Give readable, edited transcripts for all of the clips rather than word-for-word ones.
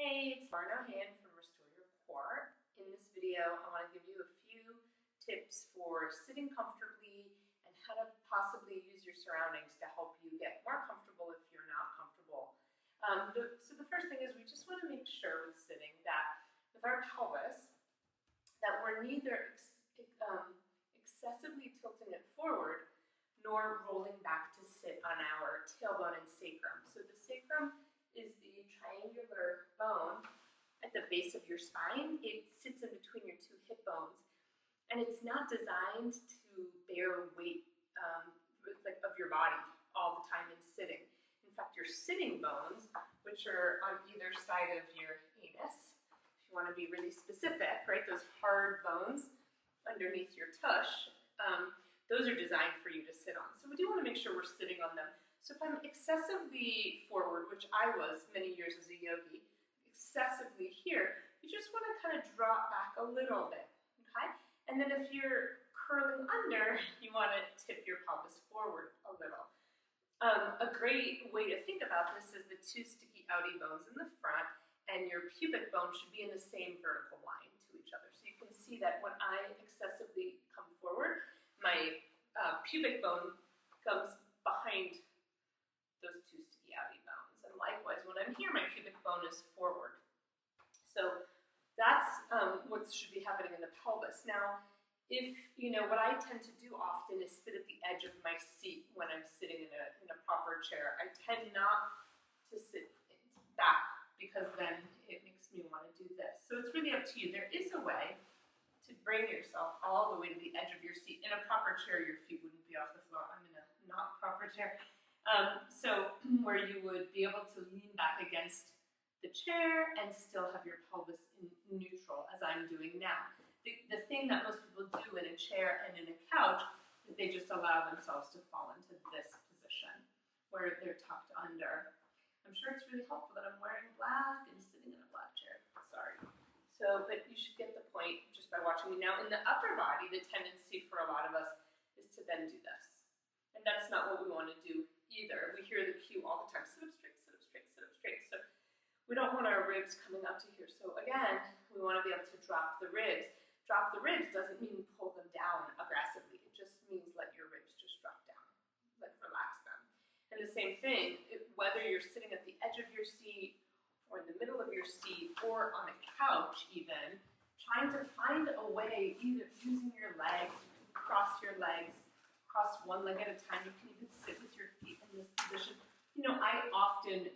Hey, it's Marno Hand from Restore Your Core. In this video, I want to give you a few tips for sitting comfortably and how to possibly use your surroundings to help you get more comfortable if you're not comfortable. So the first thing is we just want to make sure with sitting that with our pelvis, that we're neither excessively tilting it forward nor rolling back to sit on our tailbone and sacrum. So the sacrum is the triangular bone at the base of your spine. It sits in between your two hip bones, and it's not designed to bear weight of your body all the time in sitting. In fact, your sitting bones, which are on either side of your anus, if you want to be really specific, right, those hard bones underneath your tush, those are designed for you to sit on. So we do want to make sure we're sitting on them. So if I'm excessively forward, which I was many years as a yogi, excessively here, you just want to kind of drop back a little bit, okay? And then if you're curling under, you want to tip your pelvis forward a little. A great way to think about this is the two sticky outie bones in the front, and your pubic bone should be in the same vertical line to each other. So you can see that when I excessively come forward, my pubic bone comes behind those two sticky outie bones. And likewise, when I'm here, my pubic bone is forward. So that's what should be happening in the pelvis. Now, what I tend to do often is sit at the edge of my seat when I'm sitting in a proper chair. I tend not to sit back because then it makes me want to do this. So it's really up to you. There is a way to bring yourself all the way to the edge of your seat. In a proper chair, your feet wouldn't be off the floor. I'm in a not proper chair. So where you would be able to lean back against the chair and still have your pelvis in neutral, as I'm doing now. The thing that most people do in a chair and in a couch is they just allow themselves to fall into this position where they're tucked under. I'm sure it's really helpful that I'm wearing black and sitting in a black chair. Sorry. But you should get the point just by watching me. Now, in the upper body, the tendency for a lot of us is to then do this. And that's not what we want to do either. We hear the cue all the time, sit up straight, sit up straight, sit up straight. So we don't want our ribs coming up to here. So again, we want to be able to drop the ribs. Drop the ribs doesn't mean pull them down aggressively. It just means let your ribs just drop down, relax them. And the same thing, whether you're sitting at the edge of your seat or in the middle of your seat or on a couch even, trying to find a way, either using your legs, cross your legs, cross one leg at a time. You can even sit with your feet in this position. I often,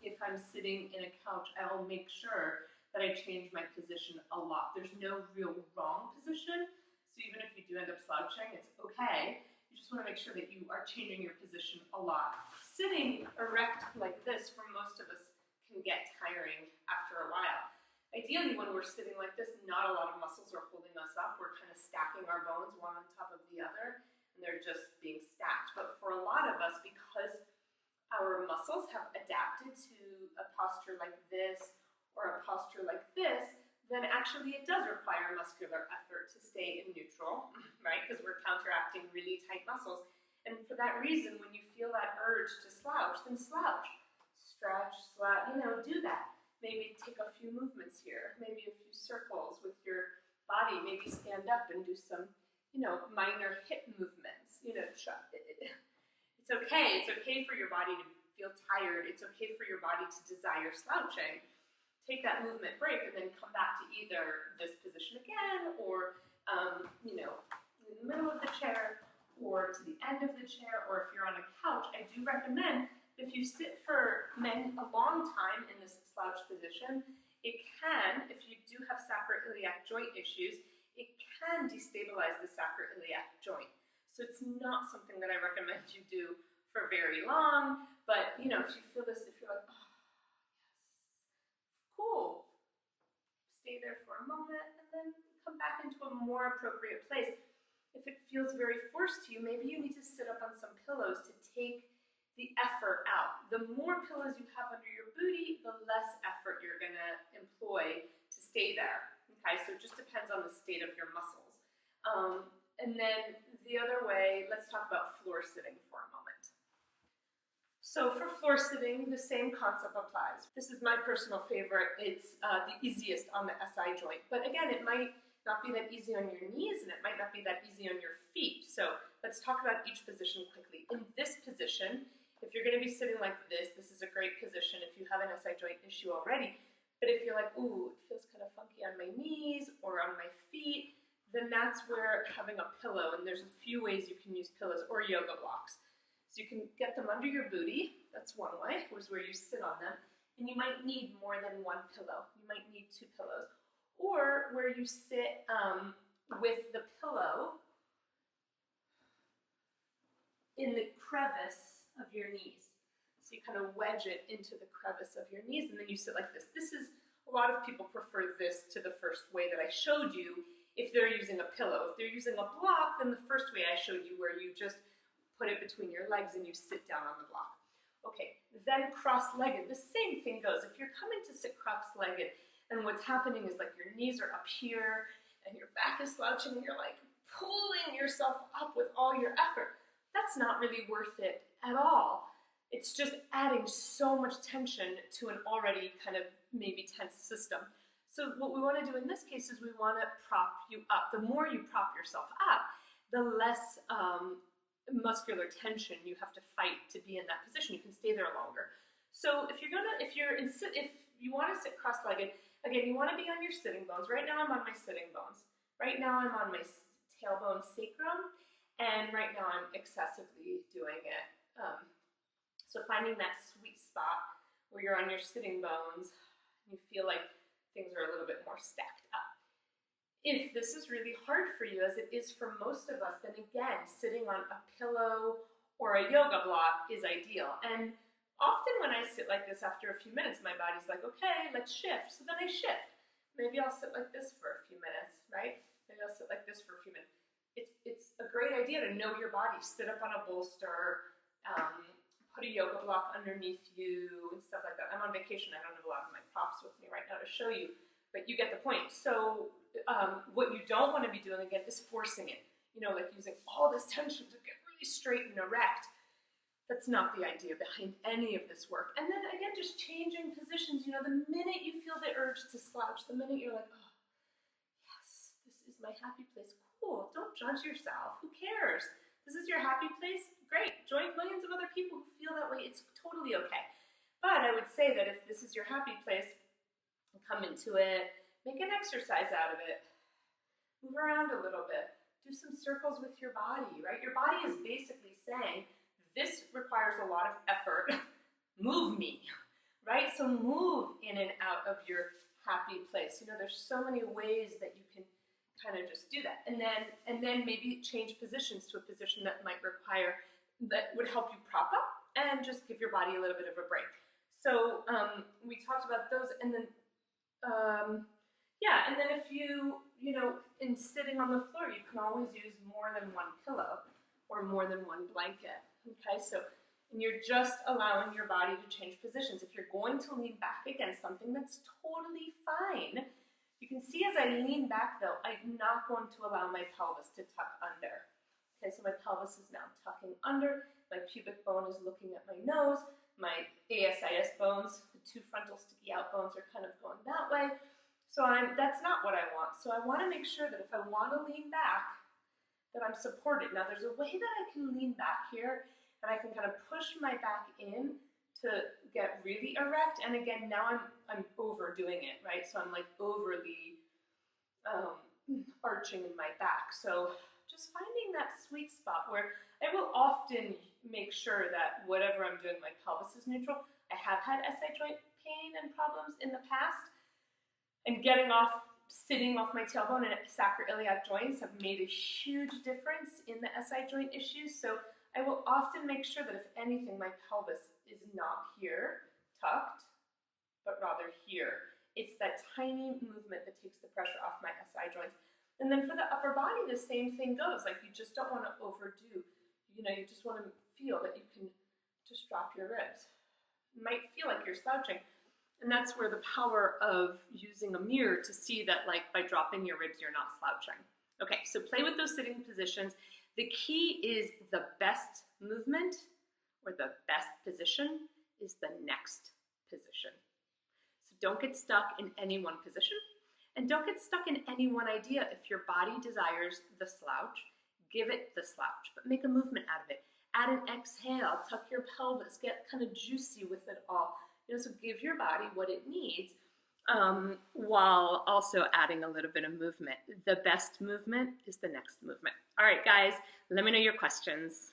if I'm sitting in a couch, I'll make sure that I change my position a lot. There's no real wrong position, so even if you do end up slouching, it's okay. You just want to make sure that you are changing your position a lot. Sitting erect like this, for most of us, can get tiring after a while. Ideally, when we're sitting like this, not a lot of muscles are holding us up. We're kind of stacking our bones one on top of the other, and they're just being stacked. But for a lot of us, because our muscles have adapted to a posture like this or a posture like this, then actually it does require muscular effort to stay in neutral, right? Because we're counteracting really tight muscles. And for that reason, when you feel that urge to slouch, then slouch. Stretch, slouch, do that. Maybe take a few movements here, maybe a few circles with your body, maybe stand up and do some, minor hip movements. It's okay. It's okay for your body to feel tired. It's okay for your body to desire slouching. Take that movement break and then come back to either this position again or, in the middle of the chair or to the end of the chair, or if you're on a couch, I do recommend if you sit for a long time in this slouch position, it can, if you do have sacroiliac joint issues, it can destabilize the sacroiliac joint. So it's not something that I recommend you do for very long, but if you feel this, if you're like, oh, yes, cool, stay there for a moment and then come back into a more appropriate place. If it feels very forced to you, maybe you need to sit up on some pillows to take the effort out. The more pillows you have under your booty, the less effort you're going to employ to stay there. Okay, so it just depends on the state of your muscles. And then the other way, let's talk about floor sitting for a moment. So for floor sitting, the same concept applies. This is my personal favorite. It's the easiest on the SI joint. But again, it might not be that easy on your knees, and it might not be that easy on your feet. So let's talk about each position quickly. In this position, if you're going to be sitting like this is a great position if you have an SI joint issue already. But if you're like, ooh, it feels kind of funky on my knees or on my feet, then that's where having a pillow, and there's a few ways you can use pillows or yoga blocks. So you can get them under your booty, that's one way, is where you sit on them, and you might need more than one pillow. You might need 2 pillows. Or where you sit with the pillow in the crevice of your knees. So you kind of wedge it into the crevice of your knees, and then you sit like this. This is, a lot of people prefer this to the first way that I showed you if they're using a pillow. If they're using a block, then the first way I showed you where you just put it between your legs and you sit down on the block. Okay, then cross-legged, the same thing goes. If you're coming to sit cross-legged and what's happening is like your knees are up here and your back is slouching and you're like pulling yourself up with all your effort, that's not really worth it at all. It's just adding so much tension to an already kind of maybe tense system. So what we want to do in this case is we want to prop you up. The more you prop yourself up, the less muscular tension you have to fight to be in that position. You can stay there longer. So if you want to sit cross-legged, again, you want to be on your sitting bones. Right now I'm on my sitting bones. Right now I'm on my tailbone sacrum, and right now I'm excessively doing it. So finding that sweet spot where you're on your sitting bones, you feel like things are a little bit more stacked up. If this is really hard for you, as it is for most of us, then again, sitting on a pillow or a yoga block is ideal. And often when I sit like this after a few minutes, my body's like, okay, let's shift. So then I shift. Maybe I'll sit like this for a few minutes, right? Maybe I'll sit like this for a few minutes. It's a great idea to know your body. Sit up on a bolster, put a yoga block underneath you and stuff like that. I'm on vacation. I don't have a lot of my props with me right now to show you, but you get the point. So what you don't want to be doing, again, is forcing it. You know, like using all this tension to get really straight and erect. That's not the idea behind any of this work. And then, again, just changing positions. You know, the minute you feel the urge to slouch, the minute you're like, oh, yes, this is my happy place. Cool. Don't judge yourself. Who cares? This is your happy place? Great. Join millions of other people who feel that way. It's totally okay. But I would say that if this is your happy place, come into it, make an exercise out of it, move around a little bit, do some circles with your body, right? Your body is basically saying, this requires a lot of effort, move me, right? So move in and out of your happy place. You know, there's so many ways that you can kind of just do that. And then maybe change positions to a position that might require, that would help you prop up and just give your body a little bit of a break. So we talked about those, and then yeah, and then if you know, in sitting on the floor, you can always use more than one pillow or more than one blanket, okay? So, and you're just allowing your body to change positions. If you're going to lean back against something, that's totally fine. You can see as I lean back, though, I'm not going to allow my pelvis to tuck under. Okay, so my pelvis is now tucking under, my pubic bone is looking at my nose, my ASIS bones, the 2 frontal sticky out bones are kind of going that way. So that's not what I want. So I want to make sure that if I want to lean back, that I'm supported. Now there's a way that I can lean back here, and I can kind of push my back in to get really erect. And again, now I'm overdoing it, right? So I'm like overly arching in my back. So just finding that sweet spot where I will often make sure that whatever I'm doing, my pelvis is neutral. I have had SI joint pain and problems in the past, and sitting off my tailbone and sacroiliac joints have made a huge difference in the SI joint issues. So I will often make sure that if anything, my pelvis is not here, tucked, but rather here. It's that tiny movement that takes the pressure off my SI joints. And then for the upper body, the same thing goes. Like, you just don't want to overdo. You know, you just want to feel that you can just drop your ribs. You might feel like you're slouching. And that's where the power of using a mirror to see that, like, by dropping your ribs, you're not slouching. Okay, so play with those sitting positions. The key is the best movement or the best position is the next position. So don't get stuck in any one position, and don't get stuck in any one idea. If your body desires the slouch, give it the slouch, but make a movement out of it. Add an exhale, tuck your pelvis, get kind of juicy with it all. So give your body what it needs, while also adding a little bit of movement. The best movement is the next movement. All right, guys, let me know your questions.